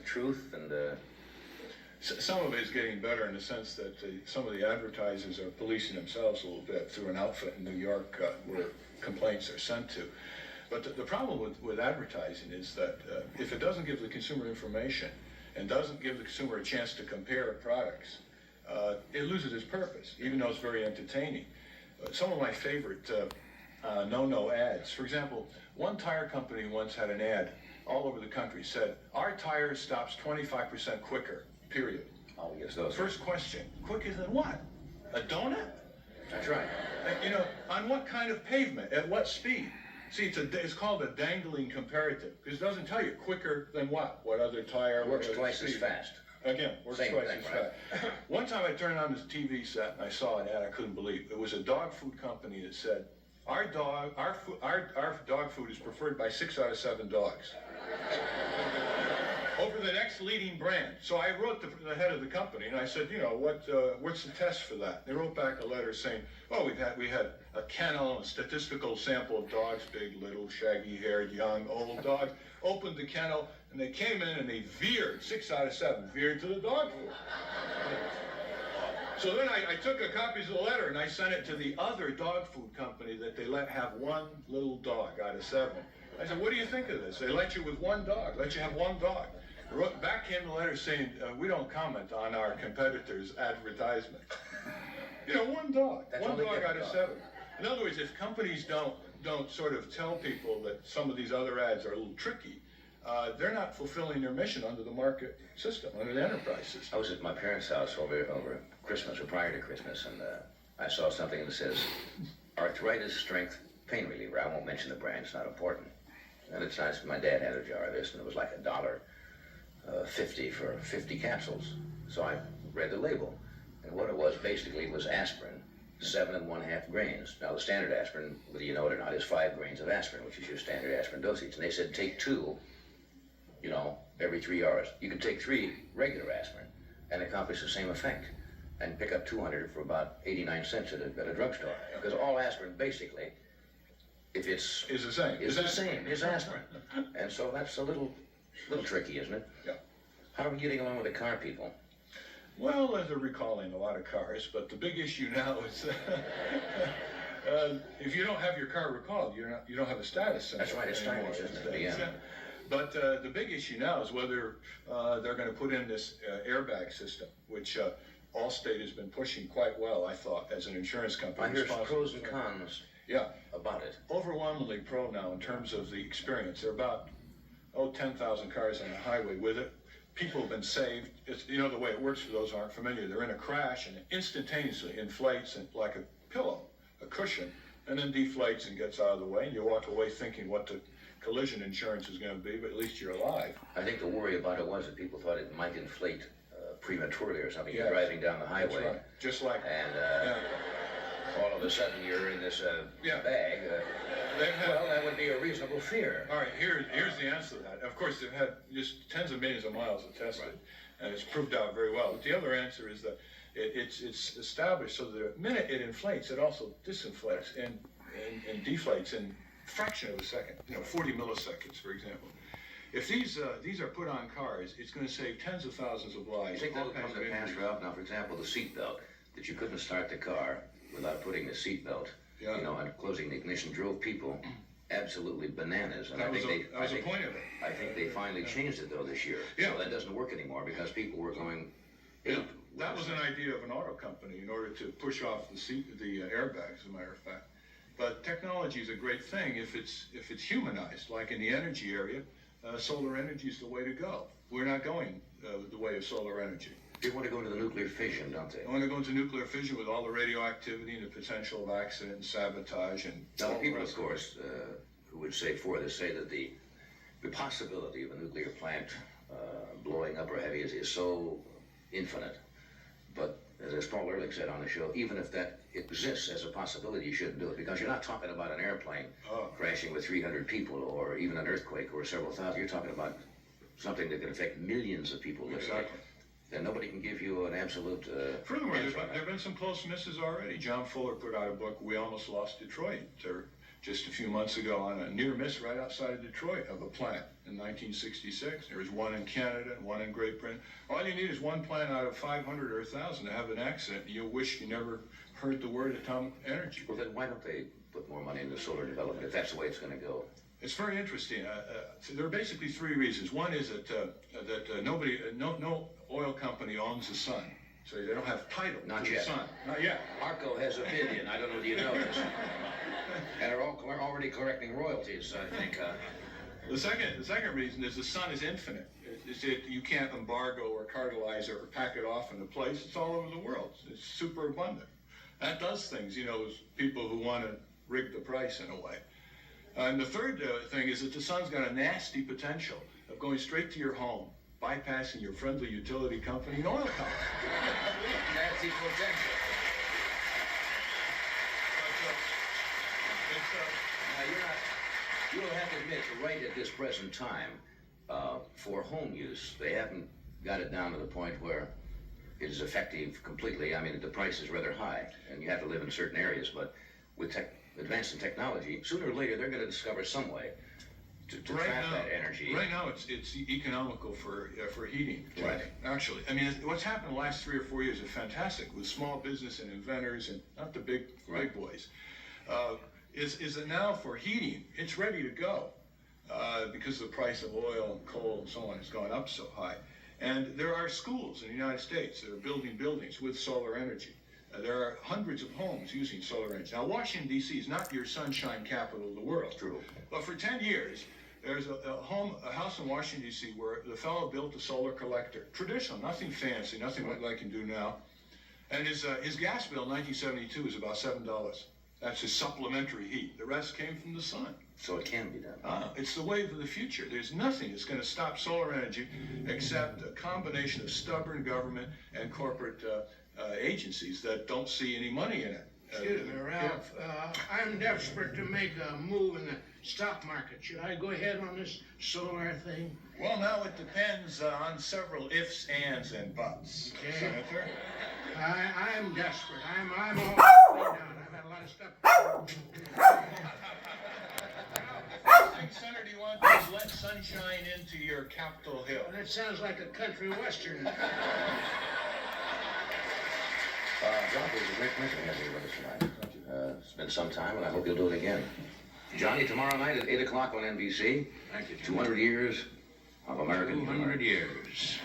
truth and... Some of it is getting better in the sense that some of the advertisers are policing themselves a little bit through an outfit in New York where complaints are sent to. But the problem with advertising is that if it doesn't give the consumer information and doesn't give the consumer a chance to compare products, it loses its purpose, even though it's very entertaining. Some of my favorite no-no ads. For example, one tire company once had an ad all over the country, said, "Our tire stops 25% quicker, period." Oh, yes, those. First question, quicker than what? A donut? That's right. You know, on what kind of pavement, at what speed? See, it's called a dangling comparative, because it doesn't tell you quicker than what? What other tire? Works twice as fast. Again, works twice as fast. One time I turned on this TV set and I saw an ad I couldn't believe. It was a dog food company that said, our dog food is preferred by 6 out of 7 dogs over the next leading brand. So I wrote the head of the company and I said, you know, what's the test for that? They wrote back a letter saying, oh, we had a kennel, a statistical sample of dogs, big, little, shaggy-haired, young, old dogs. Opened the kennel and they came in and they veered, 6 out of 7, veered to the dog food. So then I took a copy of the letter and I sent it to the other dog food company that they let have one little dog out of 7. I said, what do you think of this? They let you with one dog, let you have one dog. Back came the letter saying, we don't comment on our competitors' advertisement. You know, one dog, one dog out of 7. In other words, if companies don't sort of tell people that some of these other ads are a little tricky, they're not fulfilling their mission under the market system, under the enterprise system. I was at my parents' house over Christmas, or prior to Christmas, and I saw something that says, arthritis strength pain reliever. I won't mention the brand, it's not important. And it's nice, my dad had a jar of this, and it was like $1.50 for 50 capsules. So I read the label, and what it was basically was aspirin, 7 1/2 grains. Now the standard aspirin, whether you know it or not, is 5 grains of aspirin, which is your standard aspirin dosage. And they said take 2, you know, every 3 hours. You could take 3 regular aspirin and accomplish the same effect, and pick up 200 for about 89 cents at a drugstore. Because all aspirin basically, if it's is the same, is aspirin. And so that's a little tricky, isn't it? Yeah. How are we getting along with the car people? Well, they're recalling a lot of cars, but the big issue now is if you don't have your car recalled, you don't have a status symbol. That's right, it's stylish, isn't it? Yeah. But the big issue now is whether they're going to put in this airbag system, which Allstate has been pushing quite well, I thought, as an insurance company. I hear pros and cons about it. Overwhelmingly pro now in terms of the experience. There are about 10,000 cars on the highway with it. People have been saved. It's, you know, the way it works for those who aren't familiar, they're in a crash and it instantaneously inflates and like a pillow, a cushion, and then deflates and gets out of the way, and you walk away thinking what the collision insurance is going to be, but at least you're alive. I think the worry about it was that people thought it might inflate prematurely or something. You're driving down the highway. That's right. Just like and all of a sudden you're in this bag. Well, that would be a reasonable fear. All right, here's the answer to that. Of course, they've had just tens of millions of miles of tested, and it's proved out very well. But the other answer is that it's established so that the minute it inflates, it also disinflates and deflates in a fraction of a second. 40 milliseconds, for example. If these are put on cars, it's going to save tens of thousands of lives. You think that will come to pass, Ralph? Now, for example, the seatbelt, that you couldn't start the car without putting the seatbelt, and closing the ignition, drove people absolutely bananas. And that was the point of it. I think they finally changed it, though, this year. Yeah. So that doesn't work anymore because people were going... That was an idea of an auto company in order to push off the airbags, as a matter of fact. But technology is a great thing if it's humanized, like in the energy area. Solar energy is the way to go. We're not going the way of solar energy. They want to go into the nuclear fission, don't they? They want to go into nuclear fission with all the radioactivity and the potential of accident and sabotage and... Now, people, of course, who would say that the possibility of a nuclear plant blowing up or heavy is so infinite. But as Paul Ehrlich said on the show, even if that exists as a possibility, you shouldn't do it, because you're not talking about an airplane crashing with 300 people or even an earthquake or several thousand. You're talking about something that can affect millions of people. Exactly. And nobody can give you an absolute Furthermore, there have been some close misses already. John Fuller put out a book, We Almost Lost Detroit, to just a few months ago on a near miss right outside of Detroit of a plant in 1966. There was one in Canada and one in Great Britain. All you need is one plant out of 500 or 1,000 to have an accident. You'll wish you never heard the word atomic energy. Well, then why don't they put more money into solar development if that's the way it's going to go? It's very interesting. So there are basically three reasons. One is that no oil company owns the sun. So they don't have title Not to yet. the sun. Not yet. Arco has a billion. I don't know if you know this. And are already collecting royalties, I think. The second reason is the sun is infinite. You can't embargo or cartelize it or pack it off in a place. It's all over the world. It's super abundant. That does things, with people who want to rig the price in a way. And the third thing is that the sun's got a nasty potential of going straight to your home, bypassing your friendly utility company and oil company. Nasty potential. Now, you'll have to admit, right at this present time, for home use, they haven't got it down to the point where it is effective completely. I mean, the price is rather high, and you have to live in certain areas, but with advancing technology, sooner or later, they're going to discover some way to trap that energy. Right now, it's economical for heating. Right. Actually, I mean, what's happened in the last 3 or 4 years is fantastic with small business and inventors and not the big boys. Is that now for heating, it's ready to go because the price of oil and coal and so on has gone up so high. And there are schools in the United States that are building buildings with solar energy. There are hundreds of homes using solar energy. Now, Washington, D.C. is not your sunshine capital of the world. True. But for 10 years, there's a house in Washington, D.C. where the fellow built a solar collector. Traditional, nothing fancy, nothing like I can do now. And his gas bill in 1972 was about $7. That's his supplementary heat. The rest came from the sun. So it can be done. It's the wave of the future. There's nothing that's going to stop solar energy except a combination of stubborn government and corporate agencies that don't see any money in it. Excuse me, Ralph. I'm desperate to make a move in the stock market. Should I go ahead on this solar thing? Well, now it depends on several ifs, ands, and buts, Okay. Senator. I'm desperate. I'm all way down. I've had a lot of stuff. Senator, do you want to let sunshine into your Capitol Hill? That sounds like a country western. John, it was a great pleasure having you with us tonight. It's been some time, and I hope you'll do it again. Johnny, tomorrow night at 8 o'clock on NBC. Thank you. 200 years of American humor. 200 years.